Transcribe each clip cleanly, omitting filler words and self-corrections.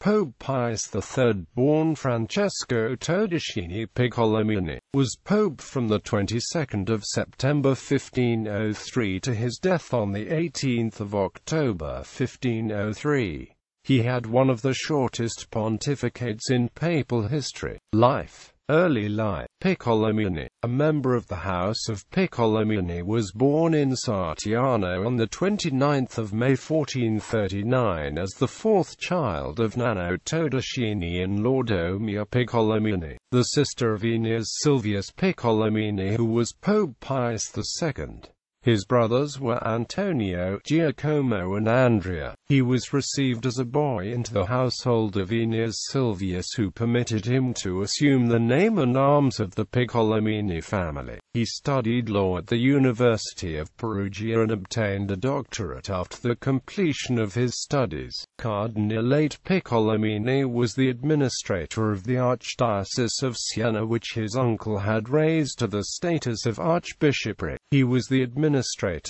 Pope Pius III, born Francesco Todeschini Piccolomini, was pope from the 22nd of September 1503 to his death on the 18th of October 1503. He had one of the shortest pontificates in papal history. Early life. Piccolomini, a member of the House of Piccolomini, was born in Sartiano on the 29th of May 1439 as the fourth child of Nano Todeschini and Laudemia Piccolomini, the sister of Aeneas Silvius Piccolomini, who was Pope Pius II. His brothers were Antonio, Giacomo and Andrea. He was received as a boy into the household of Aeneas Silvius, who permitted him to assume the name and arms of the Piccolomini family. He studied law at the University of Perugia and obtained a doctorate after the completion of his studies. Cardinalate Piccolomini was the administrator of the Archdiocese of Siena, which his uncle had raised to the status of archbishopric. He was the administrator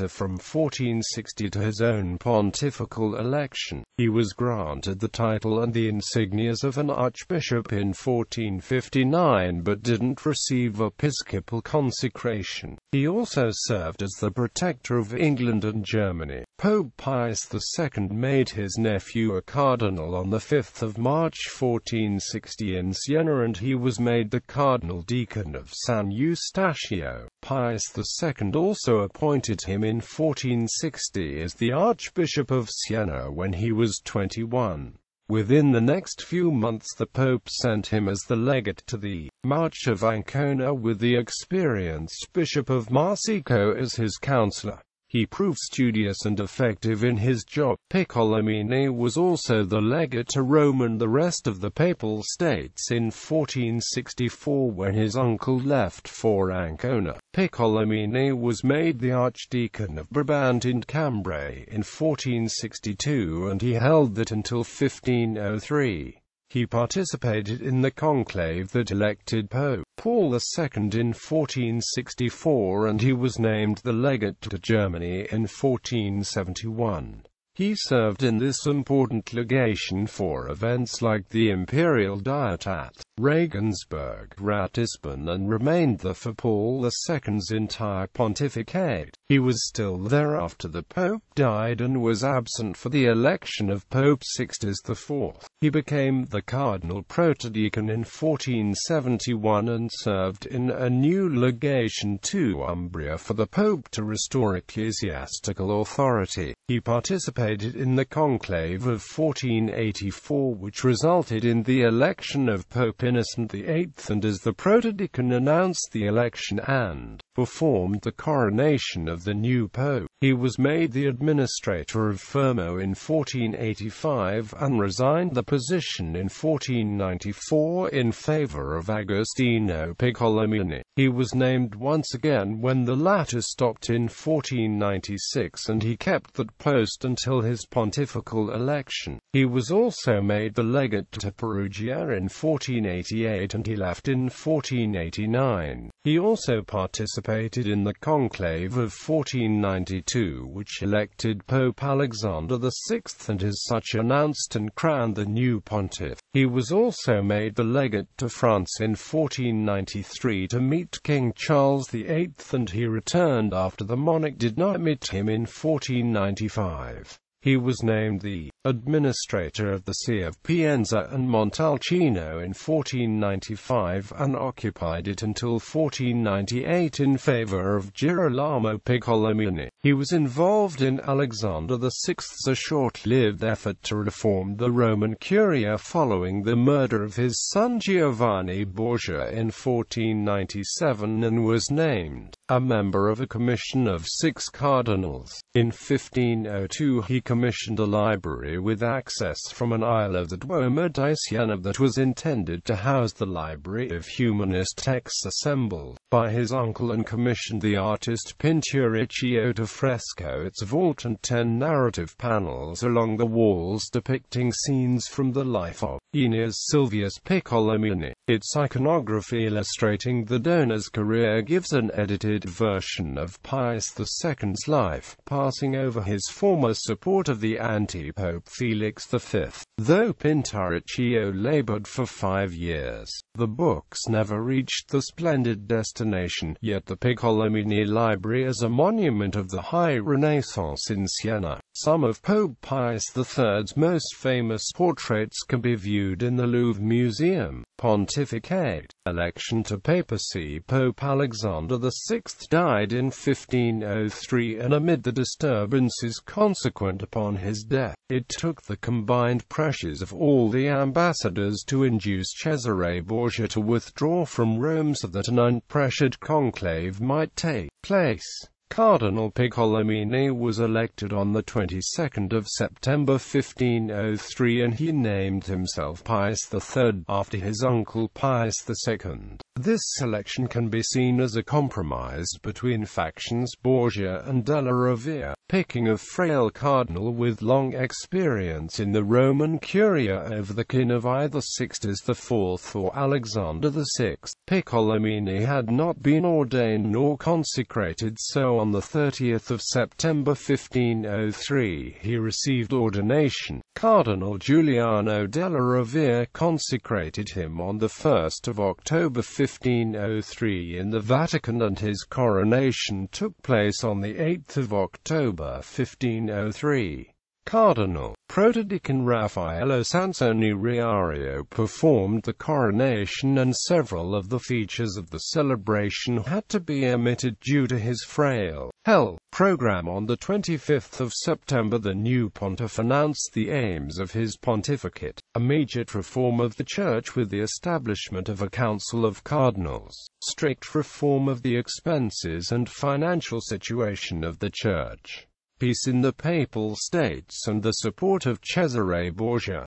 from 1460 to his own pontifical election. He was granted the title and the insignias of an archbishop in 1459 but didn't receive episcopal consecration. He also served as the protector of England and Germany. Pope Pius II made his nephew a cardinal on the 5th of March 1460 in Siena, and he was made the cardinal deacon of San Eustachio. Pius II also appointed him in 1460 as the Archbishop of Siena when he was 21. Within the next few months the Pope sent him as the legate to the March of Ancona, with the experienced Bishop of Marsico as his counselor. He proved studious and effective in his job. Piccolomini was also the legate to Rome and the rest of the Papal States in 1464 when his uncle left for Ancona. Piccolomini was made the Archdeacon of Brabant and Cambrai in 1462, and he held that until 1503. He participated in the conclave that elected Pope Paul II in 1464, and he was named the legate to Germany in 1471. He served in this important legation for events like the Imperial Diet at Regensburg, Ratisbon, and remained there for Paul II's entire pontificate. He was still there after the Pope died and was absent for the election of Pope Sixtus IV. He became the Cardinal Protodeacon in 1471 and served in a new legation to Umbria for the Pope to restore ecclesiastical authority. He participated in the conclave of 1484, which resulted in the election of Pope Innocent VIII, and as the Protodeacon announced the election and performed the coronation of the new pope. He was made the administrator of Fermo in 1485 and resigned the position in 1494 in favor of Agostino Piccolomini. He was named once again when the latter stopped in 1496, and he kept that post until his pontifical election. He was also made the legate to Perugia in 1488, and he left in 1489. He also participated in the conclave of 1492, which elected Pope Alexander VI, and as such announced and crowned the new pontiff. He was also made the legate to France in 1493 to meet King Charles VIII, and he returned after the monarch did not meet him in 1495. He was named the administrator of the See of Pienza and Montalcino in 1495 and occupied it until 1498 in favor of Girolamo Piccolomini. He was involved in Alexander VI's short-lived effort to reform the Roman Curia following the murder of his son Giovanni Borgia in 1497, and was named a member of a commission of 6 cardinals. In 1502 he commissioned a library with access from an aisle of the Duomo di Siena that was intended to house the library of humanist texts assembled by his uncle, and commissioned the artist Pinturicchio to fresco its vault and 10 narrative panels along the walls depicting scenes from the life of Aeneas Silvius Piccolomini. Its iconography illustrating the donor's career gives an edited version of Pius II's life, passing over his former support of the anti-Pope Felix V. Though Pinturicchio labored for 5 years, the books never reached the splendid destination, yet the Piccolomini Library is a monument of the High Renaissance in Siena. Some of Pope Pius III's most famous portraits can be viewed in the Louvre Museum. Pontificate. Election to papacy. Pope Alexander VI died in 1503, and amid the disturbances consequent upon his death, it took the combined pressures of all the ambassadors to induce Cesare Borgia to withdraw from Rome so that an unpressured conclave might take place. Cardinal Piccolomini was elected on the 22nd of September 1503, and he named himself Pius III, after his uncle Pius II. This selection can be seen as a compromise between factions Borgia and della Rovere, picking a frail cardinal with long experience in the Roman Curia over the kin of either Sixtus IV or Alexander VI. Piccolomini had not been ordained nor consecrated, so on the 30th of September 1503 he received ordination. Cardinal Giuliano della Rovere consecrated him on the 1st of October 1503 in the Vatican, and his coronation took place on the 8th of October 1503. Cardinal Protodeacon Raffaello Sansoni Riario performed the coronation, and several of the features of the celebration had to be omitted due to his frail health. Program. On the 25th of September, the new pontiff announced the aims of his pontificate: immediate reform of the Church with the establishment of a council of cardinals, strict reform of the expenses and financial situation of the Church, peace in the Papal States, and the support of Cesare Borgia.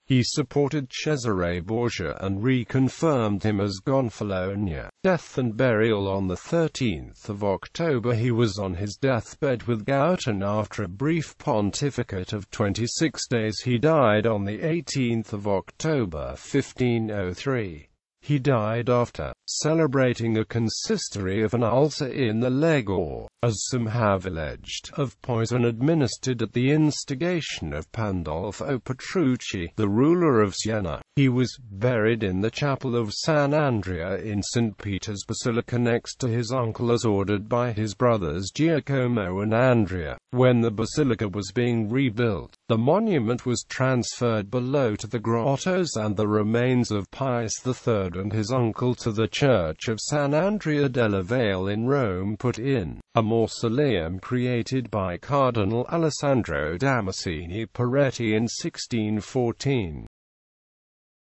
He supported Cesare Borgia and reconfirmed him as Gonfalonier. Death and burial. On the 13th of October he was on his deathbed with gout, and after a brief pontificate of 26 days he died on the 18th of October 1503. He died after celebrating a consistory of an ulcer in the leg, or, as some have alleged, of poison administered at the instigation of Pandolfo Petrucci, the ruler of Siena. He was buried in the chapel of San Andrea in St. Peter's Basilica next to his uncle, as ordered by his brothers Giacomo and Andrea. When the basilica was being rebuilt, the monument was transferred below to the grottos, and the remains of Pius III and his uncle to the Church of San Andrea della Valle in Rome put in a mausoleum created by Cardinal Alessandro Damascene Peretti in 1614.